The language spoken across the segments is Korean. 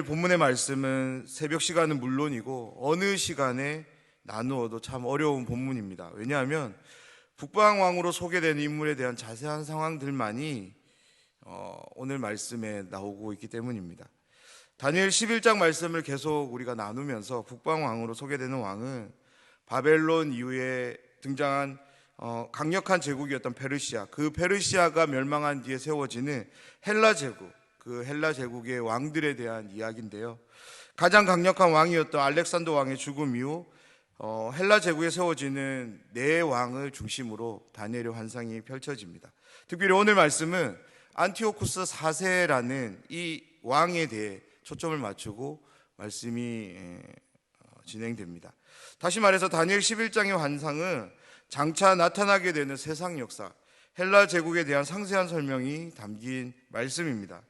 본문의 말씀은 새벽 시간은 물론이고 어느 시간에 나누어도 참 어려운 본문입니다. 왜냐하면 북방왕으로 소개되는 인물에 대한 자세한 상황들만이 오늘 말씀에 나오고 있기 때문입니다. 다니엘 11장 말씀을 계속 우리가 나누면서 북방왕으로 소개되는 왕은 바벨론 이후에 등장한 강력한 제국이었던 페르시아, 그 페르시아가 멸망한 뒤에 세워지는 헬라 제국, 그 헬라 제국의 왕들에 대한 이야기인데요. 가장 강력한 왕이었던 알렉산더 왕의 죽음 이후 헬라 제국에 세워지는 네 왕을 중심으로 다니엘의 환상이 펼쳐집니다. 특별히 오늘 말씀은 안티오쿠스 4세라는 이 왕에 대해 초점을 맞추고 말씀이 진행됩니다. 다시 말해서 다니엘 11장의 환상은 장차 나타나게 되는 세상 역사, 헬라 제국에 대한 상세한 설명이 담긴 말씀입니다.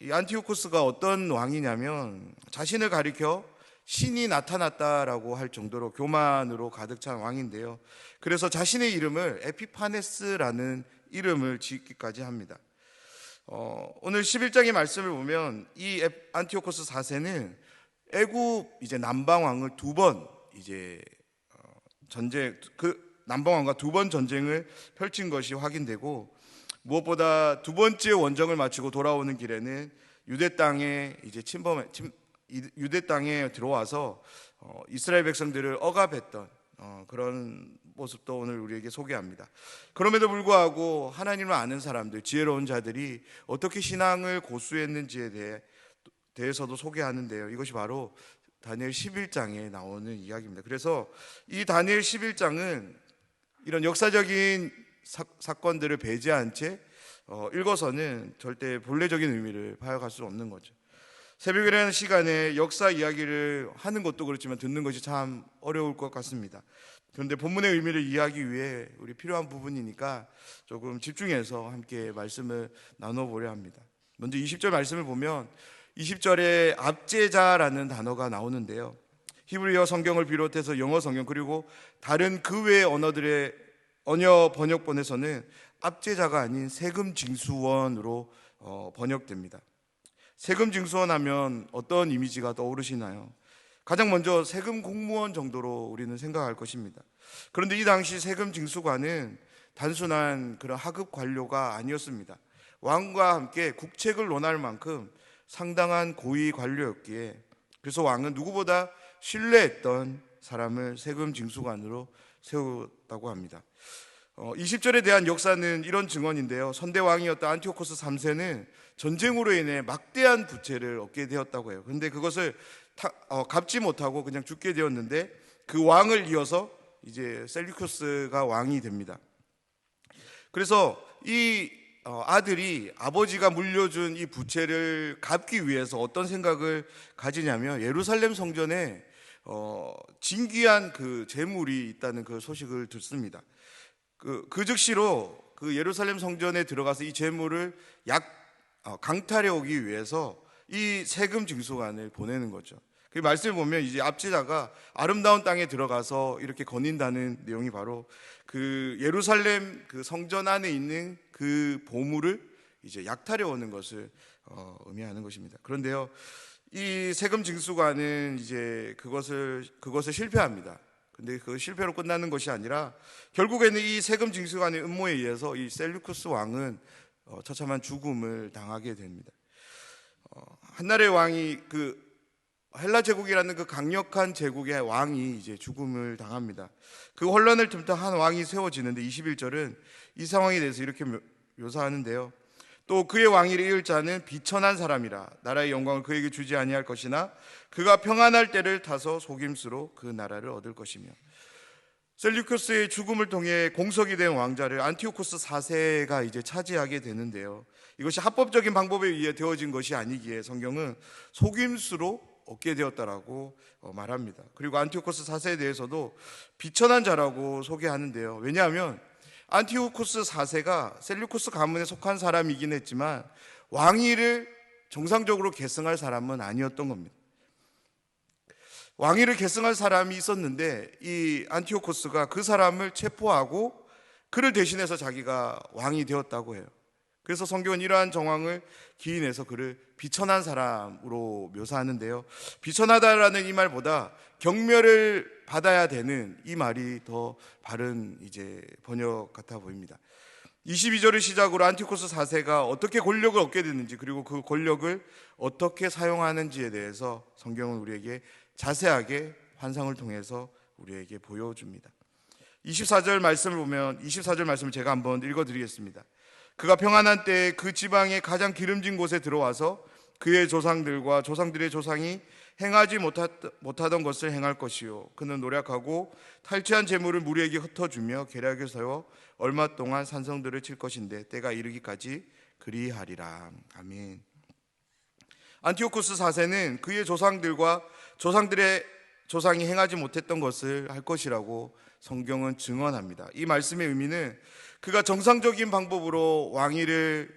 이 안티오쿠스가 어떤 왕이냐면 자신을 가리켜 신이 나타났다라고 할 정도로 교만으로 가득 찬 왕인데요. 그래서 자신의 이름을 에피파네스라는 이름을 짓기까지 합니다. 오늘 11장의 말씀을 보면 이 안티오코스 4세는 애굽 이제 남방 왕을 두 번 남방 왕과 두 번 전쟁을 펼친 것이 확인되고, 무엇보다 두 번째 원정을 마치고 돌아오는 길에는 유대 땅에 유대 땅에 들어와서 이스라엘 백성들을 억압했던 그런 모습도 오늘 우리에게 소개합니다. 그럼에도 불구하고 하나님을 아는 사람들, 지혜로운 자들이 어떻게 신앙을 고수했는지에 대해서도 소개하는데요. 이것이 바로 다니엘 11장에 나오는 이야기입니다. 그래서 이 다니엘 11장은 이런 역사적인 사건들을 배제한 채 읽어서는 절대 본래적인 의미를 파악할 수 없는 거죠. 새벽이라는 시간에 역사 이야기를 하는 것도 그렇지만 듣는 것이 참 어려울 것 같습니다. 그런데 본문의 의미를 이해하기 위해 우리 필요한 부분이니까 조금 집중해서 함께 말씀을 나눠보려 합니다. 먼저 20절 말씀을 보면 20절에 압제자라는 단어가 나오는데요. 히브리어 성경을 비롯해서 영어 성경 그리고 다른 그 외의 언어들의 언어 번역본에서는 압제자가 아닌 세금 징수원으로 번역됩니다. 세금 징수원 하면 어떤 이미지가 떠오르시나요? 가장 먼저 세금 공무원 정도로 우리는 생각할 것입니다. 그런데 이 당시 세금 징수관은 단순한 그런 하급 관료가 아니었습니다. 왕과 함께 국책을 논할 만큼 상당한 고위 관료였기에, 그래서 왕은 누구보다 신뢰했던 사람을 세금 징수관으로 세웠다고 합니다. 20절에 대한 역사는 이런 증언인데요. 선대 왕이었던 안티오코스 3세는 전쟁으로 인해 막대한 부채를 얻게 되었다고 해요. 그런데 그것을 갚지 못하고 그냥 죽게 되었는데, 그 왕을 이어서 이제 셀류쿠스가 왕이 됩니다. 그래서 이 아들이 아버지가 물려준 이 부채를 갚기 위해서 어떤 생각을 가지냐면, 예루살렘 성전에 진귀한 그 재물이 있다는 그 소식을 듣습니다. 그 즉시로 그 예루살렘 성전에 들어가서 이 재물을 강탈해 오기 위해서 이 세금 징수관을 보내는 거죠. 그 말씀을 보면 이제 압제자가 아름다운 땅에 들어가서 이렇게 거닌다는 내용이 바로 그 예루살렘 그 성전 안에 있는 그 보물을 이제 약탈해 오는 것을 의미하는 것입니다. 그런데요, 이 세금 징수관은 이제 그것을 실패합니다. 근데 그 실패로 끝나는 것이 아니라 결국에는 이 세금 징수관의 음모에 의해서 이 셀류쿠스 왕은 처참한 죽음을 당하게 됩니다. 한나라의 왕이 그 헬라 제국이라는 그 강력한 제국의 왕이 이제 죽음을 당합니다. 그 혼란을 틈타 한 왕이 세워지는데 21절은 이 상황에 대해서 이렇게 묘사하는데요. 또 그의 왕위를 이을 자는 비천한 사람이라 나라의 영광을 그에게 주지 아니할 것이나 그가 평안할 때를 타서 속임수로 그 나라를 얻을 것이며, 셀류쿠스의 죽음을 통해 공석이 된 왕자를 안티오코스 4세가 이제 차지하게 되는데요. 이것이 합법적인 방법에 의해 되어진 것이 아니기에 성경은 속임수로 얻게 되었다라고 말합니다. 그리고 안티오코스 4세에 대해서도 비천한 자라고 소개하는데요. 왜냐하면 안티오코스 4세가 셀류쿠스 가문에 속한 사람이긴 했지만 왕위를 정상적으로 계승할 사람은 아니었던 겁니다. 왕위를 계승할 사람이 있었는데 이 안티오코스가 그 사람을 체포하고 그를 대신해서 자기가 왕이 되었다고 해요. 그래서 성경은 이러한 정황을 기인해서 그를 비천한 사람으로 묘사하는데요. 비천하다라는 이 말보다 경멸을 받아야 되는 이 말이 더 바른 번역 같아 보입니다. 22절을 시작으로 안티오코스 4세가 어떻게 권력을 얻게 됐는지, 그리고 그 권력을 어떻게 사용하는지에 대해서 성경은 우리에게 자세하게 환상을 통해서 우리에게 보여줍니다. 24절 말씀을 보면, 24절 말씀을 제가 한번 읽어드리겠습니다. 그가 평안한 때에 그 지방의 가장 기름진 곳에 들어와서 그의 조상들과 조상들의 조상이 행하지 못하던 것을 행할 것이요, 그는 노력하고 탈취한 재물을 무리에게 흩어주며 계략을 세워 얼마 동안 산성들을 칠 것인데 때가 이르기까지 그리하리라. 아멘. 안티오코스 4세는 그의 조상들과 조상들의 조상이 행하지 못했던 것을 할 것이라고 성경은 증언합니다. 이 말씀의 의미는 그가 정상적인 방법으로 왕위를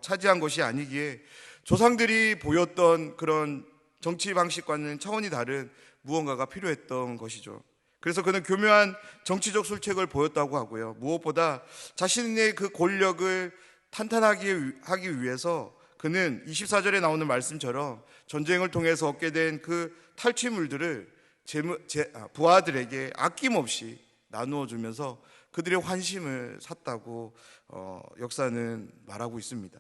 차지한 것이 아니기에 조상들이 보였던 그런 정치 방식과는 차원이 다른 무언가가 필요했던 것이죠. 그래서 그는 교묘한 정치적 술책을 보였다고 하고요. 무엇보다 자신의 그 권력을 탄탄하게 하기 위해서 그는 24절에 나오는 말씀처럼 전쟁을 통해서 얻게 된 그 탈취물들을 부하들에게 아낌없이 나누어 주면서 그들의 환심을 샀다고 역사는 말하고 있습니다.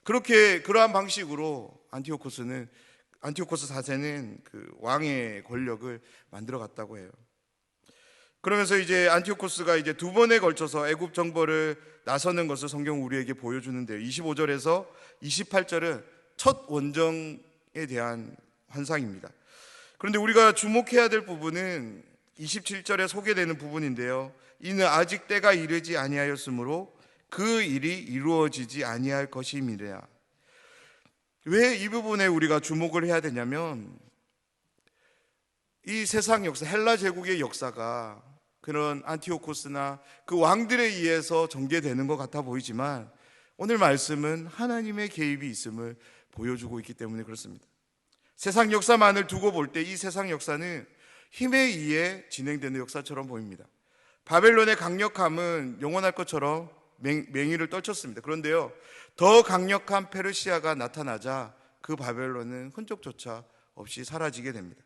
그러한 방식으로 안티오코스 4세는 그 왕의 권력을 만들어 갔다고 해요. 그러면서 안티오코스가 두 번에 걸쳐서 애굽 정벌을 나서는 것을 성경 우리에게 보여주는데요. 25절에서 28절은 첫 원정에 대한 환상입니다. 그런데 우리가 주목해야 될 부분은 27절에 소개되는 부분인데요. 이는 아직 때가 이르지 아니하였으므로 그 일이 이루어지지 아니할 것임이라. 왜 이 부분에 우리가 주목을 해야 되냐면, 이 세상 역사, 헬라 제국의 역사가 그런 안티오코스나 그 왕들에 의해서 전개되는 것 같아 보이지만, 오늘 말씀은 하나님의 개입이 있음을 보여주고 있기 때문에 그렇습니다. 세상 역사만을 두고 볼 때 이 세상 역사는 힘에 의해 진행되는 역사처럼 보입니다. 바벨론의 강력함은 영원할 것처럼 맹위를 떨쳤습니다. 그런데요, 더 강력한 페르시아가 나타나자 그 바벨론은 흔적조차 없이 사라지게 됩니다.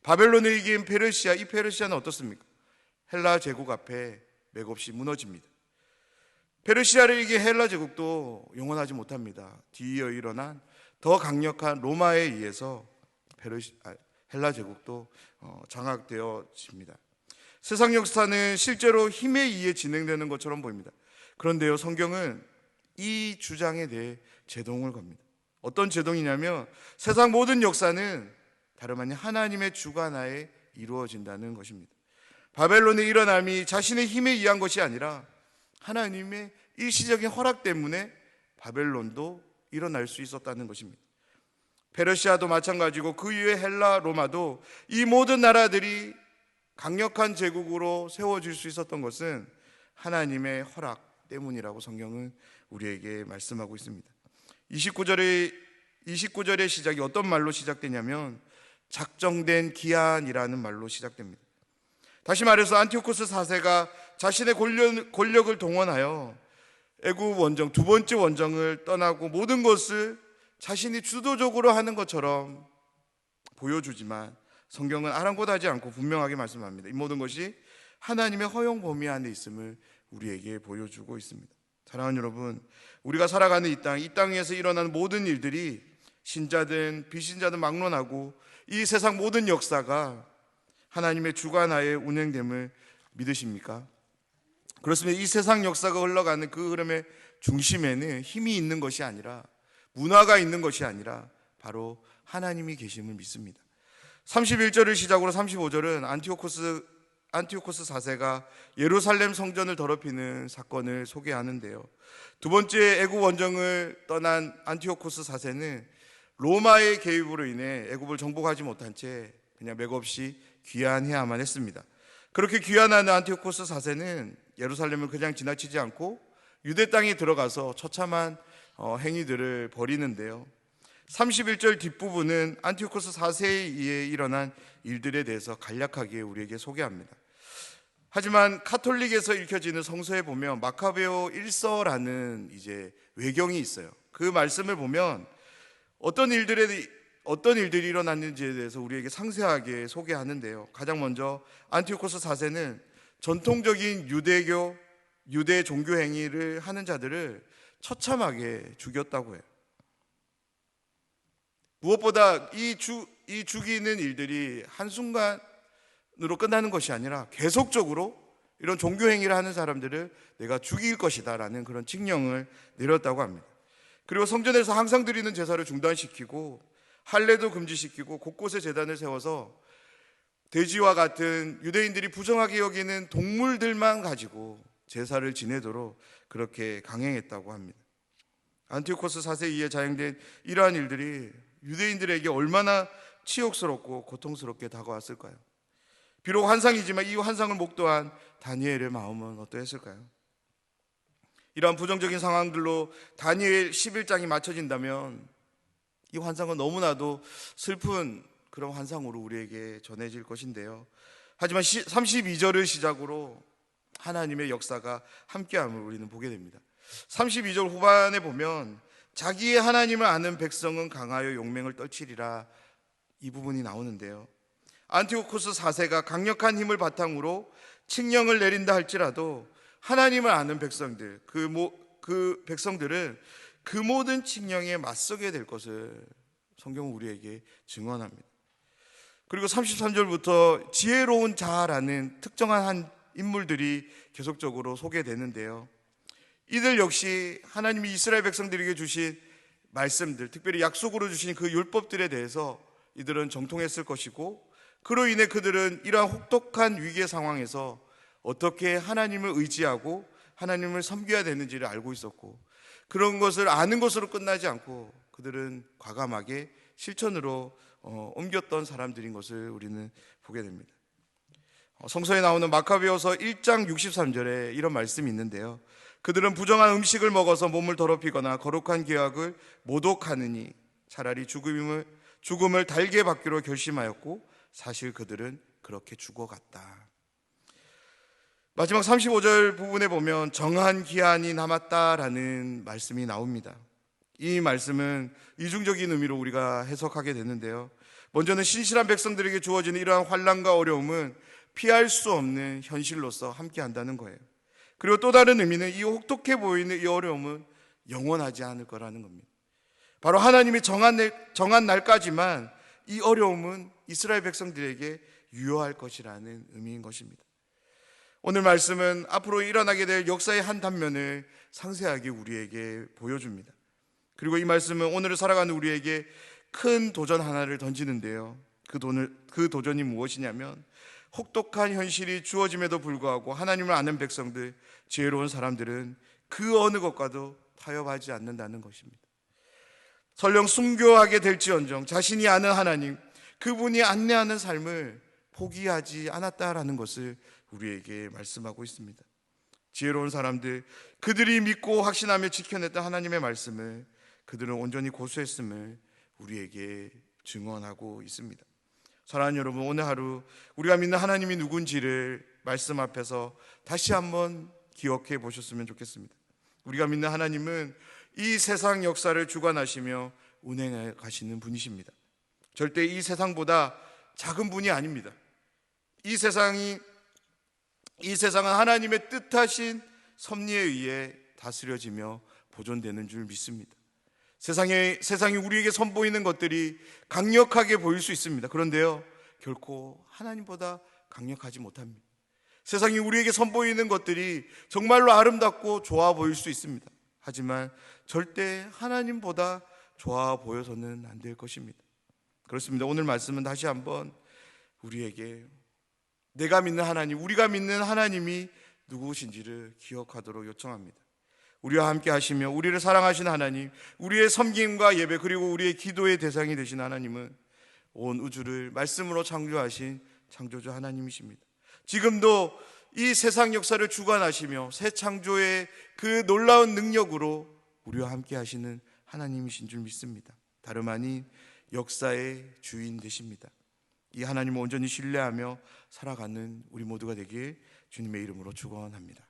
바벨론을 이긴 페르시아, 이 페르시아는 어떻습니까? 헬라 제국 앞에 맥없이 무너집니다. 페르시아를 이긴 헬라 제국도 영원하지 못합니다. 뒤이어 일어난 더 강력한 로마에 의해서 헬라 제국도 장악되어집니다. 세상 역사는 실제로 힘에 의해 진행되는 것처럼 보입니다. 그런데요, 성경은 이 주장에 대해 제동을 겁니다. 어떤 제동이냐면, 세상 모든 역사는 다름 아닌 하나님의 주관하에 이루어진다는 것입니다. 바벨론의 일어남이 자신의 힘에 의한 것이 아니라 하나님의 일시적인 허락 때문에 바벨론도 일어날 수 있었다는 것입니다. 페르시아도 마찬가지고 그 이후에 헬라, 로마도 이 모든 나라들이 강력한 제국으로 세워질 수 있었던 것은 하나님의 허락 때문이라고 성경은 우리에게 말씀하고 있습니다. 29절의 시작이 어떤 말로 시작되냐면 작정된 기한이라는 말로 시작됩니다. 다시 말해서 안티오코스 4세가 자신의 권력을 동원하여 애굽 원정, 두 번째 원정을 떠나고 모든 것을 자신이 주도적으로 하는 것처럼 보여주지만 성경은 아랑곳하지 않고 분명하게 말씀합니다. 이 모든 것이 하나님의 허용 범위 안에 있음을 우리에게 보여주고 있습니다. 사랑하는 여러분, 우리가 살아가는 이 땅 위에서 일어나는 모든 일들이 신자든 비신자든 막론하고 이 세상 모든 역사가 하나님의 주관하에 운행됨을 믿으십니까? 그렇습니다. 이 세상 역사가 흘러가는 그 흐름의 중심에는 힘이 있는 것이 아니라, 문화가 있는 것이 아니라 바로 하나님이 계심을 믿습니다. 31절을 시작으로 35절은 안티오코스 4세가 예루살렘 성전을 더럽히는 사건을 소개하는데요. 두 번째 애굽 원정을 떠난 안티오코스 4세는 로마의 개입으로 인해 애굽을 정복하지 못한 채 그냥 맥없이 귀환해야만 했습니다. 그렇게 귀환하는 안티오코스 4세는 예루살렘을 그냥 지나치지 않고 유대 땅에 들어가서 처참한 행위들을 벌이는데요. 31절 뒷부분은 안티오코스 4세에 의해 일어난 일들에 대해서 간략하게 우리에게 소개합니다. 하지만 카톨릭에서 읽혀지는 성서에 보면 마카베오 1서라는 외경이 있어요. 그 말씀을 보면 어떤 일들이 일어났는지에 대해서 우리에게 상세하게 소개하는데요. 가장 먼저 안티오코스 4세는 전통적인 유대 종교 행위를 하는 자들을 처참하게 죽였다고 해요. 무엇보다 이 죽이는 일들이 한순간으로 끝나는 것이 아니라 계속적으로 이런 종교 행위를 하는 사람들을 내가 죽일 것이다 라는 그런 칙령을 내렸다고 합니다. 그리고 성전에서 항상 드리는 제사를 중단시키고 할례도 금지시키고 곳곳에 제단을 세워서 돼지와 같은 유대인들이 부정하게 여기는 동물들만 가지고 제사를 지내도록 그렇게 강행했다고 합니다. 안티오코스 4세 이에 자행된 이러한 일들이 유대인들에게 얼마나 치욕스럽고 고통스럽게 다가왔을까요? 비록 환상이지만 이 환상을 목도한 다니엘의 마음은 어떠했을까요? 이러한 부정적인 상황들로 다니엘 11장이 맞춰진다면 이 환상은 너무나도 슬픈 그런 환상으로 우리에게 전해질 것인데요. 하지만 32절을 시작으로 하나님의 역사가 함께함을 우리는 보게 됩니다. 32절 후반에 보면 자기의 하나님을 아는 백성은 강하여 용맹을 떨치리라, 이 부분이 나오는데요. 안티오코스 4세가 강력한 힘을 바탕으로 칙령을 내린다 할지라도 하나님을 아는 백성들, 그 백성들은 그 모든 칙령에 맞서게 될 것을 성경은 우리에게 증언합니다. 그리고 33절부터 지혜로운 자라는 특정한 한 인물들이 계속적으로 소개되는데요. 이들 역시 하나님이 이스라엘 백성들에게 주신 말씀들, 특별히 약속으로 주신 그 율법들에 대해서 이들은 정통했을 것이고, 그로 인해 그들은 이러한 혹독한 위기의 상황에서 어떻게 하나님을 의지하고 하나님을 섬겨야 되는지를 알고 있었고, 그런 것을 아는 것으로 끝나지 않고 그들은 과감하게 실천으로 옮겼던 사람들인 것을 우리는 보게 됩니다. 성서에 나오는 마카베오서 1장 63절에 이런 말씀이 있는데요. 그들은 부정한 음식을 먹어서 몸을 더럽히거나 거룩한 계약을 모독하느니 차라리 죽음을 달게 받기로 결심하였고 사실 그들은 그렇게 죽어갔다. 마지막 35절 부분에 보면 정한 기한이 남았다라는 말씀이 나옵니다. 이 말씀은 이중적인 의미로 우리가 해석하게 되는데요. 먼저는 신실한 백성들에게 주어지는 이러한 환난과 어려움은 피할 수 없는 현실로서 함께한다는 거예요. 그리고 또 다른 의미는 이 혹독해 보이는 이 어려움은 영원하지 않을 거라는 겁니다. 바로 하나님이 정한 날까지만 이 어려움은 이스라엘 백성들에게 유효할 것이라는 의미인 것입니다. 오늘 말씀은 앞으로 일어나게 될 역사의 한 단면을 상세하게 우리에게 보여줍니다. 그리고 이 말씀은 오늘을 살아가는 우리에게 큰 도전 하나를 던지는데요. 그 도전이 무엇이냐면 혹독한 현실이 주어짐에도 불구하고 하나님을 아는 백성들, 지혜로운 사람들은 그 어느 것과도 타협하지 않는다는 것입니다. 설령 순교하게 될지언정 자신이 아는 하나님, 그분이 안내하는 삶을 포기하지 않았다라는 것을 우리에게 말씀하고 있습니다. 지혜로운 사람들, 그들이 믿고 확신하며 지켜냈던 하나님의 말씀을 그들은 온전히 고수했음을 우리에게 증언하고 있습니다. 사랑하는 여러분, 오늘 하루 우리가 믿는 하나님이 누군지를 말씀 앞에서 다시 한번 기억해 보셨으면 좋겠습니다. 우리가 믿는 하나님은 이 세상 역사를 주관하시며 운행해 가시는 분이십니다. 절대 이 세상보다 작은 분이 아닙니다. 이 세상은 하나님의 뜻하신 섭리에 의해 다스려지며 보존되는 줄 믿습니다. 세상이 우리에게 선보이는 것들이 강력하게 보일 수 있습니다. 그런데요, 결코 하나님보다 강력하지 못합니다. 세상이 우리에게 선보이는 것들이 정말로 아름답고 좋아 보일 수 있습니다. 하지만 절대 하나님보다 좋아 보여서는 안 될 것입니다. 그렇습니다. 오늘 말씀은 다시 한번 우리에게 내가 믿는 하나님, 우리가 믿는 하나님이 누구신지를 기억하도록 요청합니다. 우리와 함께 하시며 우리를 사랑하시는 하나님, 우리의 섬김과 예배, 그리고 우리의 기도의 대상이 되신 하나님은 온 우주를 말씀으로 창조하신 창조주 하나님이십니다. 지금도 이 세상 역사를 주관하시며 새 창조의 그 놀라운 능력으로 우리와 함께 하시는 하나님이신 줄 믿습니다. 다름 아닌 역사의 주인 되십니다. 이 하나님을 온전히 신뢰하며 살아가는 우리 모두가 되길 주님의 이름으로 축원합니다.